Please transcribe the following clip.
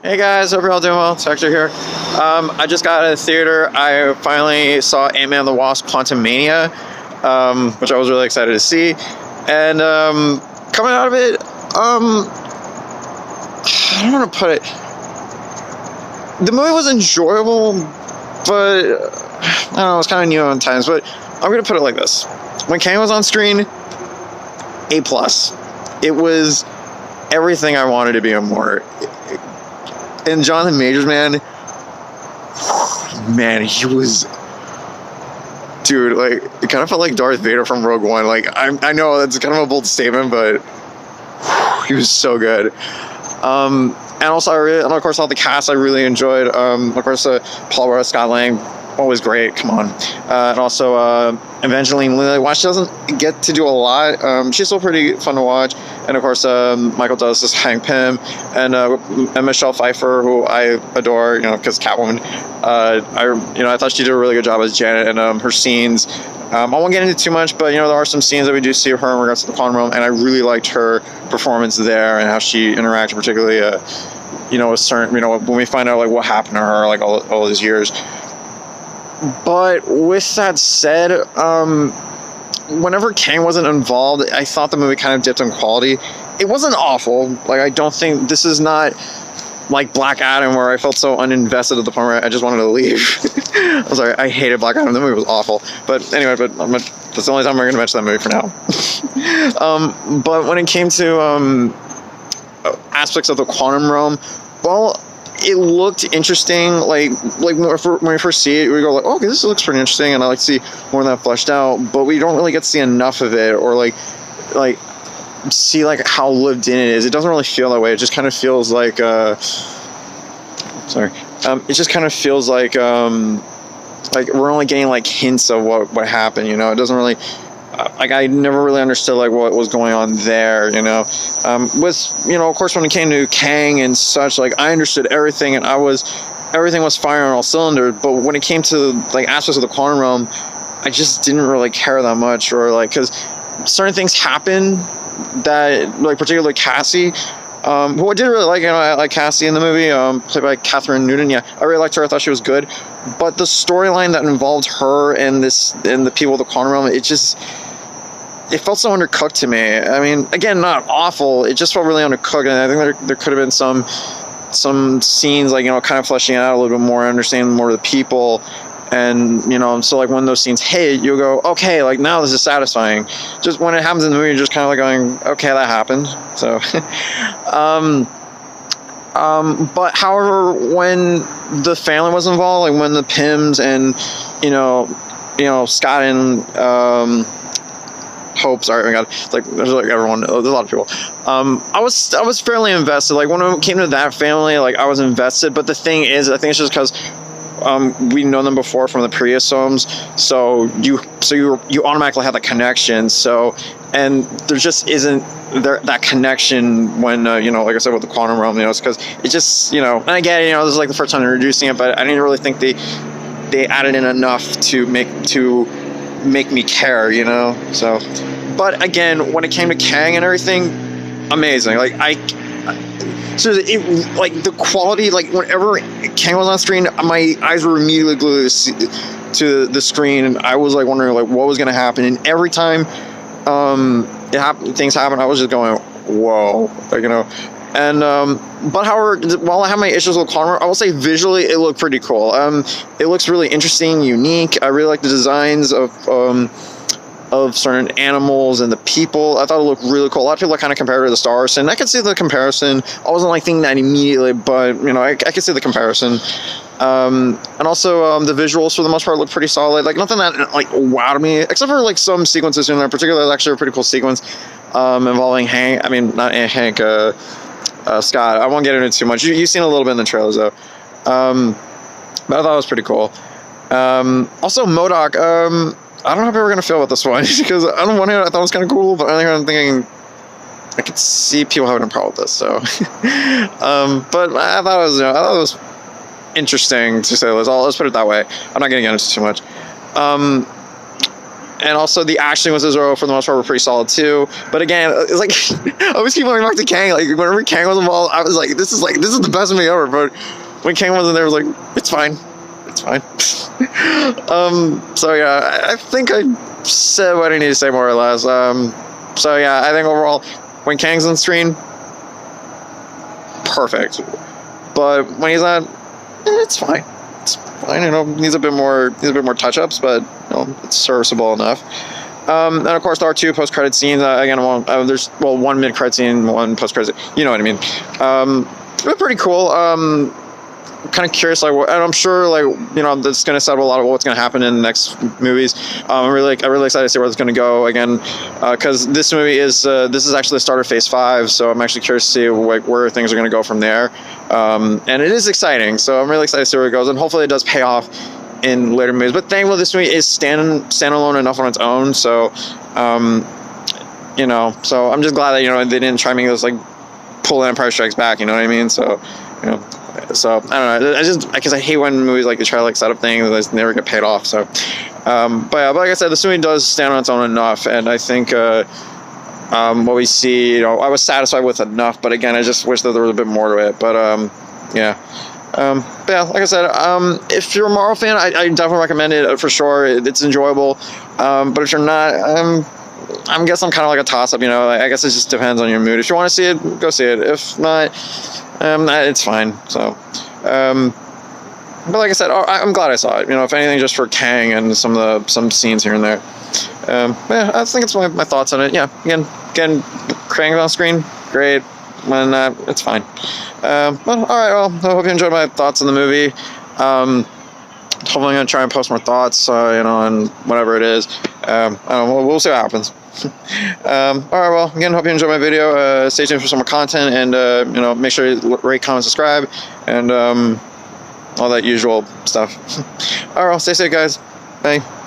Hey guys, hope you're all doing well. It's Hector here. I just got out of the theater. I finally saw Ant-Man and the Wasp Quantumania, which I was really excited to see. And coming out of it, I don't know how to put it. The movie was enjoyable, but I don't know, it was kind of new on times. But I'm gonna put it like this: when Kang was on screen, A+. It was everything I wanted to be and more. And Jonathan Majors, man, he was, dude, like, it kind of felt like Darth Vader from Rogue One. Like, I know that's kind of a bold statement, but he was so good. And also, and of course, all the cast I really enjoyed. Of course, Paul Rudd, Scott Lang, always great. Come on. And also, Evangeline Lilly, while she doesn't get to do a lot, she's still pretty fun to watch. And of course, Michael Douglas is Hank Pym, and Michelle Pfeiffer, who I adore, because Catwoman. I thought she did a really good job as Janet, and her scenes. I won't get into too much, but there are some scenes that we do see of her in regards to the quantum realm, and I really liked her performance there and how she interacted, particularly, with certain, when we find out like what happened to her, like all these years. But with that said, whenever Kang wasn't involved, I thought the movie kind of dipped in quality. It wasn't awful. Like, I don't think this is not like Black Adam, where I felt so uninvested at the point where I just wanted to leave. I'm sorry, I hated Black Adam. The movie was awful. But anyway, that's the only time we're going to mention that movie for now. But when it came to aspects of the quantum realm, well, it looked interesting. Like when we first see it, we go like, oh, okay, this looks pretty interesting, and I like to see more of that fleshed out. But we don't really get to see enough of it, or like see like how lived in it is. It doesn't really feel that way. It just kind of feels like it just kind of feels like we're only getting like hints of what happened. It doesn't really. I never really understood like what was going on there, with, of course, when it came to Kang and such, like, I understood everything, and everything was firing on all cylinders. But when it came to like aspects of the quantum realm, I just didn't really care that much, or like, because certain things happen that, like, particularly Cassie, who I did really like. I like Cassie in the movie, played by Catherine Newton. Yeah, I really liked her. I thought she was good. But the storyline that involved her and the people of the quantum realm, it felt so undercooked to me. I mean, again, not awful. It just felt really undercooked, and I think there could have been some scenes, like, kind of fleshing out a little bit more, understanding more of the people. And, so like when those scenes hit, you'll go, okay, like now this is satisfying. Just when it happens in the movie, you're just kind of like going, okay, that happened. So, but however, when the family was involved, like when the Pyms and, Scott and, Hope, sorry, I got like there's like everyone, there's a lot of people. I was fairly invested. Like when it came to that family, like I was invested. But the thing is, I think it's just because we know them before from the previous films, so you automatically have that connection. So, and there just isn't that connection when like I said, with the quantum realm, it's because it just and again, this is like the first time they're introducing it, but I didn't really think they added in enough to make me care, so. But again, when it came to Kang and everything, amazing. Like so like the quality, like whenever Kang was on screen, my eyes were immediately glued to the screen, and I was like wondering like what was going to happen. And every time things happen, I was just going, whoa, like, And but however, while I have my issues with quantum, I will say visually it looked pretty cool. It looks really interesting, unique. I really like the designs of certain animals and the people. I thought it looked really cool. A lot of people kind of compared it to the Star Wars, and I could see the comparison. I wasn't like thinking that immediately, but I could see the comparison. And also the visuals for the most part look pretty solid. Like nothing that like wowed me, except for like some sequences in there. Particularly, there's actually a pretty cool sequence involving Hank. I mean, not Hank. Scott. I won't get into it too much. You've seen a little bit in the trailers though. But I thought it was pretty cool. Also MODOK. I don't know how people are going to feel about this one, because I thought it was kind of cool, but I'm thinking I could see people having a problem with this, so. But I thought it was interesting, to say the least. Let's put it that way. I'm not going to get into too much. And also the action was Zero for the most part were pretty solid too. But again, it's like I always keep going back to Kang. Like whenever Kang was involved, I was like, this is the best movie ever. But when Kang wasn't there, I was like, it's fine. It's fine. So yeah, I think I said what I need to say more or less. So yeah, I think overall, when Kang's on screen, perfect. But when he's not, it's fine. It's fine. You know, needs a bit more touch-ups, but you know, it's serviceable enough. And of course, there are 2 post-credit scenes. Again, there's one mid-credit scene, 1 post-credit. You know what I mean? But pretty cool. Kind of curious, like, and I'm sure, like, you know, that's going to set up a lot of what's going to happen in the next movies. I'm really excited to see where it's going to go again, because this movie is actually the start of Phase 5, so I'm actually curious to see like where things are going to go from there. And it is exciting, so I'm really excited to see where it goes, and hopefully it does pay off in later movies. But thankfully, this movie is standalone enough on its own, so you know, so I'm just glad that, you know, they didn't try to make this like pull Empire Strikes Back, you know what I mean? So, you know. So I don't know. Because I hate when movies like they try to like set up things and they never get paid off. So, but like I said, this movie does stand on its own enough, and I think what we see, you know, I was satisfied with enough. But again, I just wish that there was a bit more to it. But yeah. But yeah, like I said, if you're a Marvel fan, I definitely recommend it for sure. It's enjoyable. But if you're not, I guess I'm kind of like a toss-up. You know, I guess it just depends on your mood. If you want to see it, go see it. If not, it's fine. So, but like I said, I'm glad I saw it. You know, if anything, just for Kang and some scenes here and there. Yeah, I think it's my thoughts on it. Yeah, again, Kang on screen, great. When it's fine. Well, all right. Well, I hope you enjoyed my thoughts on the movie. Hopefully, I'm gonna try and post more thoughts. You know, and whatever it is. I don't know, we'll see what happens. All right, well, again, hope you enjoyed my video. Stay tuned for some more content, and you know, make sure you rate, comment, subscribe, and all that usual stuff. All right, well, stay safe, guys. Bye.